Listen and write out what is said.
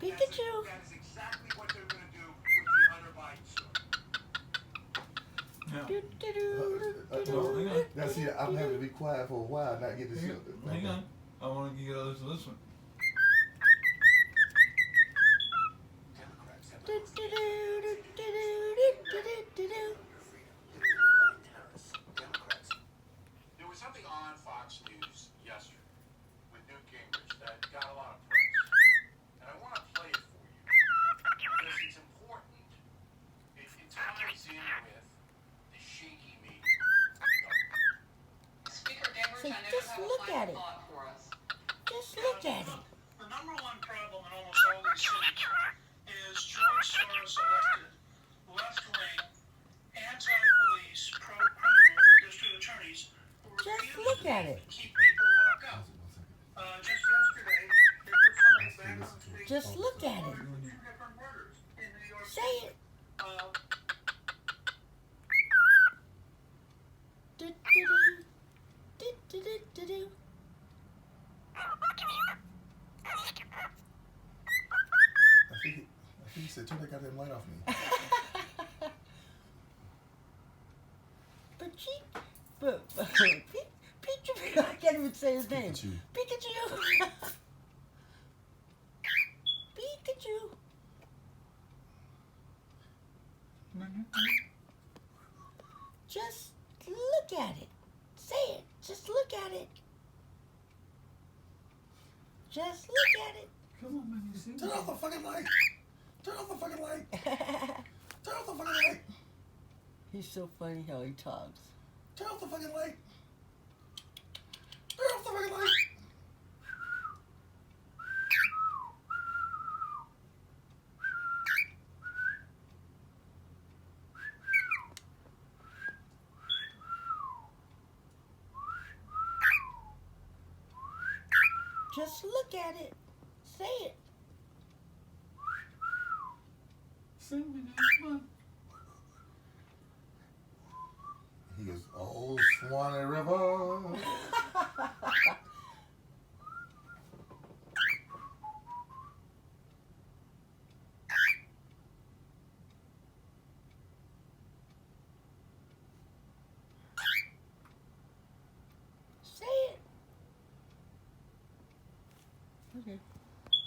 Pikachu. That is exactly what they're going to do with the Hunter Biden story. Yeah. Now see, I'm having to be quiet for a while, not get this shit. Hang on. I want to get others to listen. Democrats have Democrats. There was something on Fox News yesterday with Newt Gingrich that got a lot of press. And I want to play it for you because it's important. It ties in with the shaky media. Speaker Gingrich, So I know just you have look a at final it. thought for us. Just look at it. The number one problem in almost all these cities is joint stars elected, left-wing, anti-police, pro-criminal district attorneys who Just refuse look at it. to keep people locked up. Just yesterday, they put somebody back on stage. Just look at it. for two different murders in New York Say City. it. Do-do-do. I think he said, turn that goddamn light off me. Pichu, I can't even say his name. Pikachu. Pikachu. Pikachu. Just look at it. Say it. Just look at it. Just look at it. Come on, man. You see Turn off the fucking light. Turn off the fucking light. Turn off the fucking light. He's so funny how he talks. Turn off the fucking light. Turn off the fucking light. Just look at it. Say it. Sing me now. Come on. He goes, oh, Swanee River. Say it. Okay.